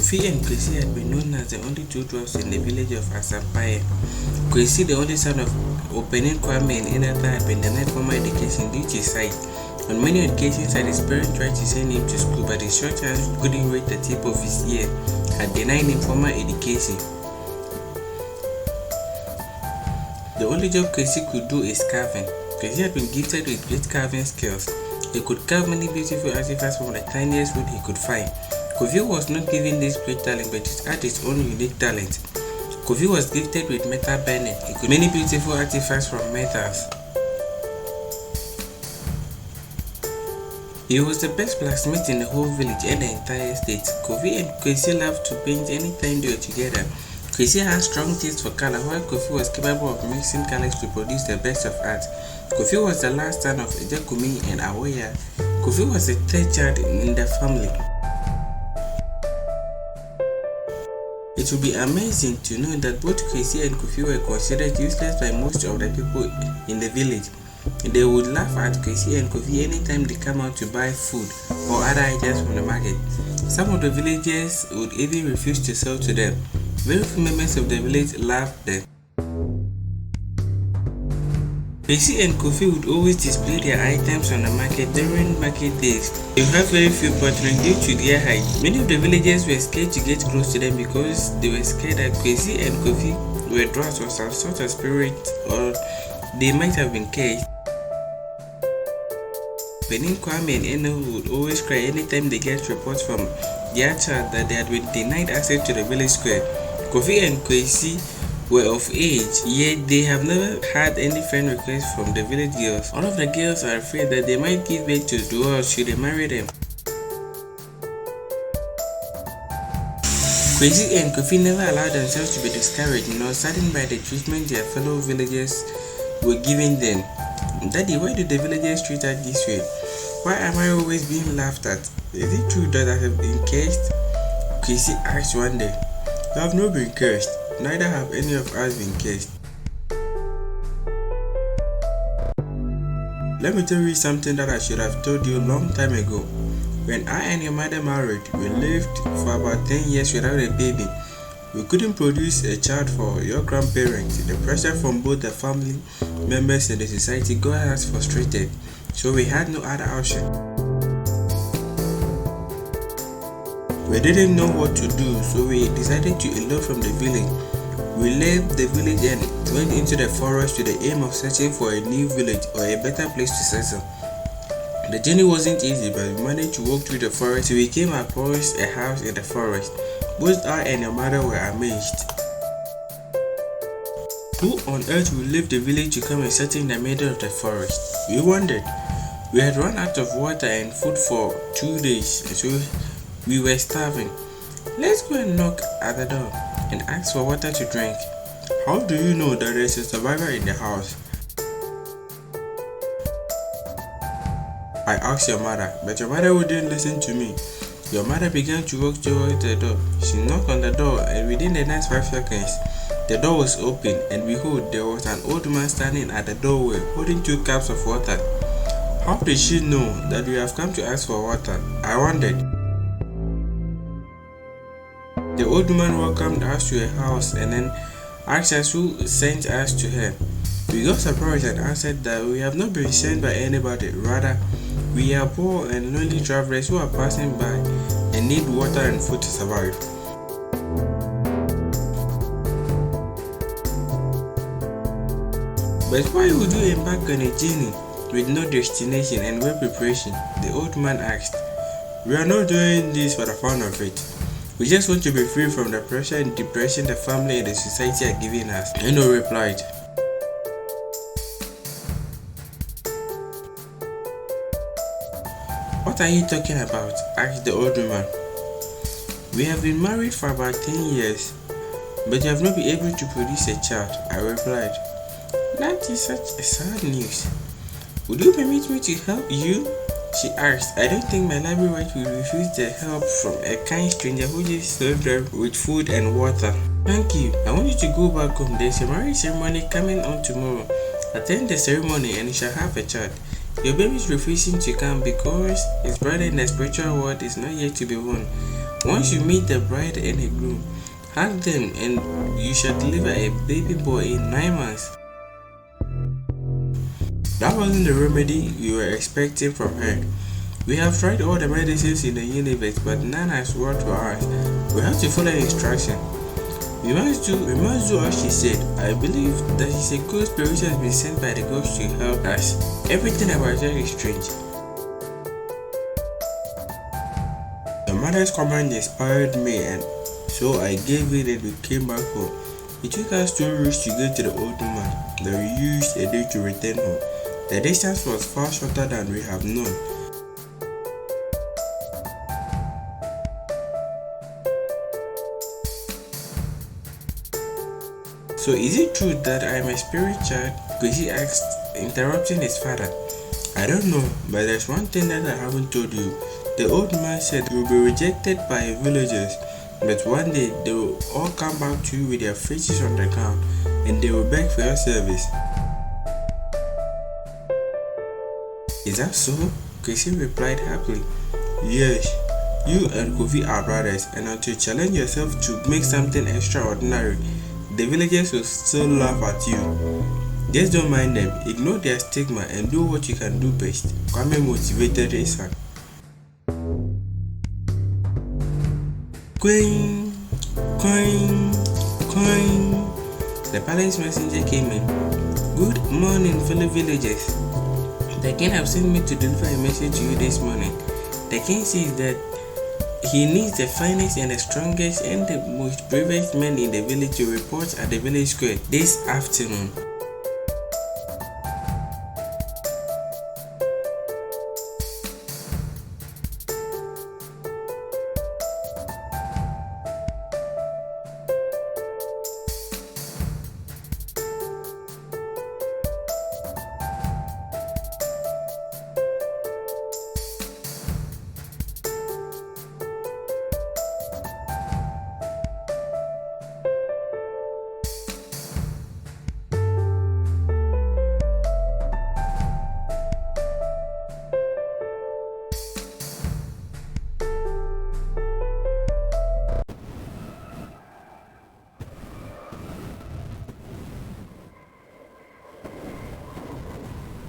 Kofi and Kwesi had been known as the only two dwarfs in the village of Asampaya. Kwesi, the only son of Opening Kwame and Inata, had been denied formal education due to his sight. On many occasions, his parents tried to send him to school, but his short hands couldn't reach the tip of his ear, had denied him formal education. The only job Kwesi could do is carving. Kwesi had been gifted with great carving skills. He could carve many beautiful artifacts from the tiniest wood he could find. Kofi was not given this great talent, but he had his own unique talent. Kofi was gifted with metal bending. He could make many beautiful artifacts from metals. He was the best blacksmith in the whole village and the entire state. Kofi and Kwesi loved to paint anytime they were together. Kwesi had strong taste for color, while Kofi was capable of mixing colors to produce the best of art. Kofi was the last son of Ejakumi and Awoya. Kofi was the third child in the family. It would be amazing to know that both Kwesi and Kofi were considered useless by most of the people in the village. They would laugh at Kwesi and Kofi anytime they come out to buy food or other items from the market. Some of the villagers would even refuse to sell to them. Very few members of the village laughed them. Kwesi and Kofi would always display their items on the market during market days. They would have very few patrons due to their height. Many of the villagers were scared to get close to them because they were scared that Kwesi and Kofi were dwarfs or some sort of spirit, or they might have been cursed. Benin Kwame and Eno would always cry anytime they get reports from their child that they had been denied access to the village square. Kofi and Kwesi were of age, yet they have never had any friend requests from the village girls. All of the girls are afraid that they might give birth to dwarfs should they marry them. Kwesi and Kofi never allowed themselves to be discouraged nor saddened by the treatment their fellow villagers were giving them. Daddy, why do the villagers treat us this way? Why am I always being laughed at? Is it true that I have been cursed? Kwesi asked one day. I have not been cursed. Neither have any of us been cursed. Let me tell you something that I should have told you a long time ago. When I and your mother married, we lived for about 10 years without a baby. We couldn't produce a child for your grandparents. The pressure from both the family members and the society got us frustrated, so we had no other option. We didn't know what to do, so we decided to elope from the village. We left the village and went into the forest with the aim of searching for a new village or a better place to settle. The journey wasn't easy, but we managed to walk through the forest. We came across a house in the forest. Both I and your mother were amazed. Who on earth would leave the village to come and settle in the middle of the forest? We wondered. We had run out of water and food for 2 days, so we were starving. Let's go and knock at the door and ask for water to drink. How do you know that there is a survivor in the house? I asked your mother, but your mother wouldn't listen to me. Your mother began to walk towards the door. She knocked on the door, and within the next 5 seconds, the door was open, and behold, there was an old man standing at the doorway holding 2 cups of water. How did she know that we have come to ask for water? I wondered. The old man welcomed us to her house and then asked us who sent us to her. We got surprised and answered that we have not been sent by anybody. Rather, we are poor and lonely travelers who are passing by and need water and food to survive. But why would you embark on a journey with no destination and well preparation? The old man asked. We are not doing this for the fun of it. We just want to be free from the pressure and depression the family and the society are giving us. Eno replied. What are you talking about? Asked the old woman. We have been married for about 10 years, but you have not been able to produce a child, I replied. That is such a sad news. Would you permit me to help you? She asked. I don't think my library wife will refuse the help from a kind stranger who just served her with food and water. Thank you. I want you to go back home. There's a marriage ceremony coming on tomorrow. Attend the ceremony and you shall have a child. Your baby is refusing to come because his brother in the spiritual world is not yet to be born. Once you meet the bride and the groom, hug them and you shall deliver a baby boy in 9 months. That wasn't the remedy we were expecting from her. We have tried all the medicines in the universe, but none has worked for us. We have to follow instruction. We must do as she said. I believe that she's a good spirit has been sent by the gods to help us. Everything about her is strange. The mother's command inspired me, and so I gave it and we came back home. It took us 2 weeks to get to the old woman. Then we used a day to return home. The distance was far shorter than we have known. So is it true that I am a spirit child? Kwesi asked, interrupting his father. I don't know, but there's one thing that I haven't told you. The old man said you will be rejected by villagers, but one day they will all come back to you with their faces on the ground and they will beg for your service. Is that so? Kwesi replied happily. Yes, you and Kofi are brothers, and until you challenge yourself to make something extraordinary, the villagers will still laugh at you. Just don't mind them, ignore their stigma and do what you can do best. Kwame motivated his son. Coin, coin, coin. The palace messenger came in. Good morning, fellow villagers. The king has sent me to deliver a message to you this morning. The king says that he needs the finest and the strongest and the most bravest men in the village to report at the village square this afternoon.